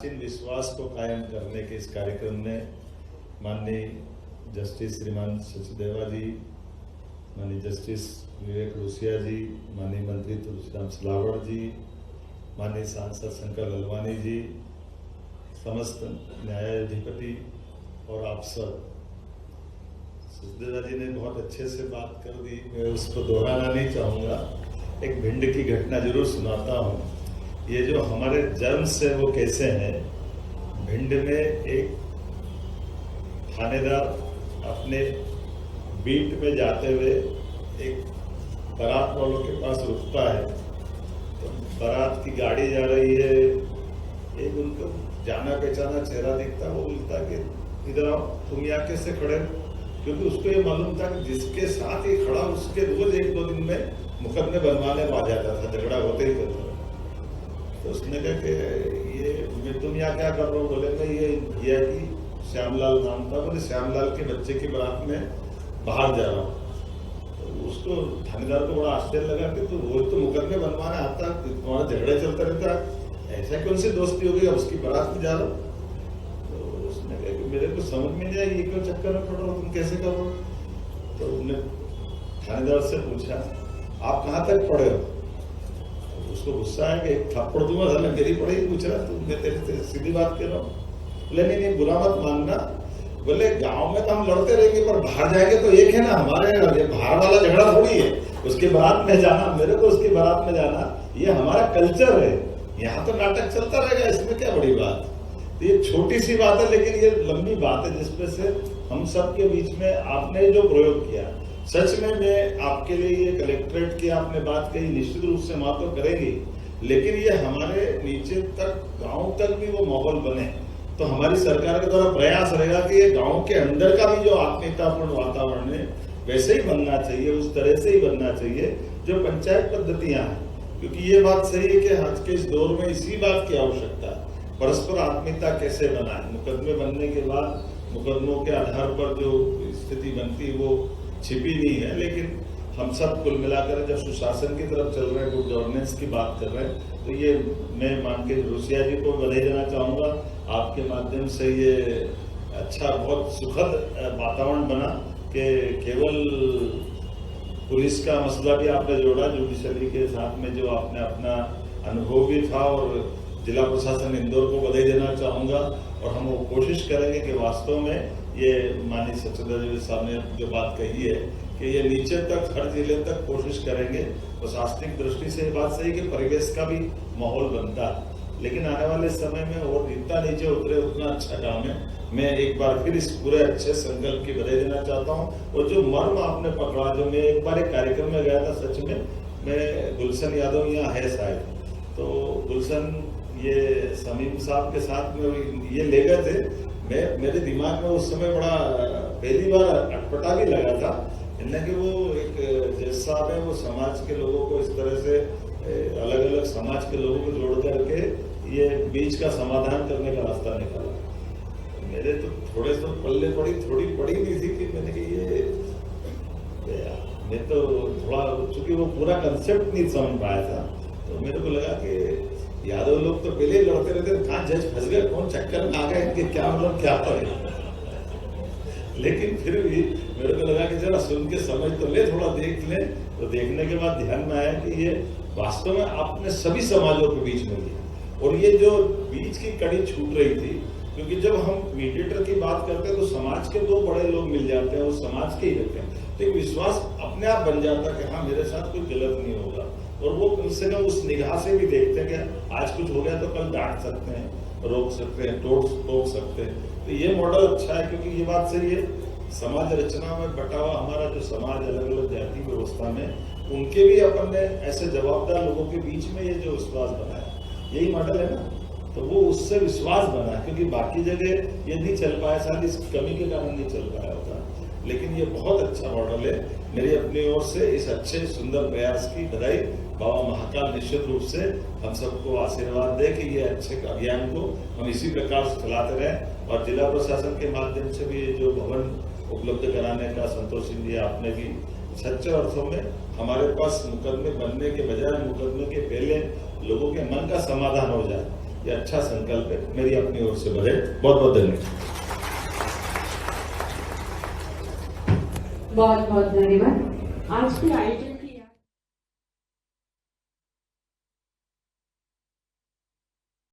विश्वास को कायम करने के इस कार्यक्रम में माननीय जस्टिस श्रीमान सचदेवा जी, माननीय जस्टिस विवेक रोसिया जी, माननीय मंत्री तुलसीराम सिलावट जी, माननीय सांसद शंकर ललवानी जी, समस्त न्यायाधिपति और आप सब, सचदेवा जी ने बहुत अच्छे से बात कर दी, मैं उसको दोहराना नहीं चाहूँगा। एक भिंड की घटना जरूर सुनाता हूँ। ये जो हमारे जन्म से वो कैसे हैं। भिंड में एक थानेदार अपने बीट में जाते हुए एक बारात वालों के पास रुकता है, तो बारात की गाड़ी जा रही है, एक उनको जाना पहचाना चेहरा दिखता, वो बोलता कि इधर आओ, तुम यहाँ कैसे खड़े, क्योंकि उसको ये मालूम था कि जिसके साथ ही खड़ा उसके रोज एक दो दिन में मुकदमे बनवाने में आ जाता था, झगड़ा होते ही करता। तो उसने कहा कि ये तुम यहाँ क्या कर रहे हो, बोले मैं ये कि श्यामलाल नाम था, बोले श्यामलाल के बच्चे की बारात में बाहर जा रहा हूँ। तो उसको थानेदार को बड़ा आश्चर्य लगा कि तू रोज तो मुकदमे बनवाने आता, तुम्हारा झगड़े चलता रहता, ऐसा कौन सी दोस्ती हो गई, उसकी बारात में जा रहा हूँ। तो उसने कहा कि मेरे को समझ में नहीं आई, ये क्यों चक्कर में पड़ रहा हो, तुम कैसे कर रहे हो। तो उन्होंने थानेदार से पूछा आप कहाँ तक पढ़े हो। उसको गुस्सा है कि एक थप्पड़ दूंगा, साले मेरी पढ़ाई पूछ रहा, तू मैं तेरे सीधी बात कर रहा हूँ। बोले नहीं बुरा मत मानना, बोले गांव में तो हम लड़ते रहेंगे पर बाहर जाएंगे तो एक है ना, हमारे बाहर वाला झगड़ा थोड़ी है, उसके बारात में जाना, मेरे को उसकी बारात में जाना, ये हमारा कल्चर है, यहाँ तो नाटक चलता रहेगा, इसमें क्या बड़ी बात। ये छोटी सी बात है लेकिन ये लंबी बात है जिसमें से हम सबके बीच में आपने जो प्रयोग किया, सच में मैं आपके लिए ये कलेक्ट्रेट की आपने बात कही, निश्चित रूप से मां तो करेंगी, लेकिन ये हमारे नीचे तक गांव तक भी वो माहौल बने तो हमारी सरकार के द्वारा प्रयास रहेगा कि ये गांव के अंदर का भी जो आत्मीयतापूर्ण वातावरण है वैसे ही बनना चाहिए, उस तरह से ही बनना चाहिए जो पंचायत पद्धतियां हैं। क्योंकि ये बात सही है कि आज के इस दौर में इसी बात की आवश्यकता है, परस्पर आत्मीयता कैसे बनाए। मुकदमे बनने के बाद मुकदमों के आधार पर जो स्थिति बनती वो छिपी नहीं है, लेकिन हम सब कुल मिलाकर जब सुशासन की तरफ चल रहे हैं, गुड गवर्नेंस की बात कर रहे हैं, तो ये मैं मान के रोसिया जी को बधाई देना चाहूँगा। आपके माध्यम से ये अच्छा बहुत सुखद वातावरण बना कि केवल पुलिस का मसला भी आपने जोड़ा, जुडिशरी के साथ में जो आपने अपना अनुभव भी था, और जिला प्रशासन इंदौर को बधाई देना चाहूँगा। और हम वो कोशिश करेंगे कि वास्तव में ये माननीय सचदेवा साहब ने जो बात कही है कि ये नीचे तक हर जिले तक कोशिश करेंगे। प्रशासनिक दृष्टि से ये बात सही कि परिवेश का भी माहौल बनता है, लेकिन आने वाले समय में और जितना नीचे उतरे उतना अच्छा काम है। मैं एक बार फिर इस पूरे अच्छे संकल्प की बधाई देना चाहता हूँ। और जो मर्म आपने पकड़ा, जो मैं एक बार एक कार्यक्रम में गया था, सच में मैं गुलशन यादव यहाँ है शायद, तो गुलशन ये समीम साहब के साथ में ये ले गए थे, मेरे दिमाग में उस समय बड़ा पहली बार अटपटा भी लगा था कि वो एक जज साहब है, वो समाज के लोगों को इस तरह से अलग अलग समाज के लोगों को जोड़ करके ये बीच का समाधान करने का रास्ता निकाला। मेरे तो थोड़े तो पल्ले थोड़ी पड़ी नहीं थी कि मैंने कि ये मैं तो थोड़ा, चूंकि वो पूरा कंसेप्ट नहीं समझ पाया था, तो मेरे को लगा कि यादव लोग तो पहले लड़ते रहते, कहाँ जज फंस गए, कौन चक्कर में आ गए, इनके क्या मतलब क्या करे। लेकिन फिर भी मेरे को लगा कि जरा सुन के समझ तो ले, थोड़ा देख ले। तो देखने के बाद ध्यान में आया कि ये वास्तव में आपने सभी समाजों के बीच में लिया, और ये जो बीच की कड़ी छूट रही थी, क्योंकि जब हम मीडिएटर की बात करते हैं तो समाज के दो बड़े लोग मिल जाते हैं, वो समाज के ही रहते हैं, तो विश्वास अपने आप बन जाता है कि हाँ मेरे साथ कोई गलत नहीं होगा, और वो कम से कम उस निगाह से भी देखते हैं कि आज कुछ हो गया तो कल डांट सकते हैं, रोक सकते हैं, टोक सकते हैं। तो ये मॉडल अच्छा है, क्योंकि ये बात सही है, समाज रचना में बटा हुआ हमारा जो समाज अलग अलग जाति व्यवस्था में, उनके भी अपन ने ऐसे जवाबदार लोगों के बीच में ये जो विश्वास बनाया, यही मॉडल है ना, तो वो उससे विश्वास बना, क्योंकि बाकी जगह ये नहीं चल पाया, शायद इस कमी के कारण नहीं चल पाया होता, लेकिन ये बहुत अच्छा मॉडल है। मेरी अपनी ओर से इस अच्छे सुंदर प्रयास की बधाई। बाबा महाकाल निश्चित रूप से हम सबको आशीर्वाद दे कि ये अच्छे अभियान को हम इसी प्रकार से चलाते रहें, और जिला प्रशासन के माध्यम से भी जो भवन उपलब्ध कराने का संतोष जी आपने भी सच्चे अर्थों में हमारे पास मुकदमे बनने के बजाय मुकदमे के पहले लोगों के मन का समाधान हो जाए, ये अच्छा संकल्प है, मेरी अपनी ओर से बधाई। बहुत बहुत धन्यवाद। बहुत बहुत धन्यवाद। आज के आयोजन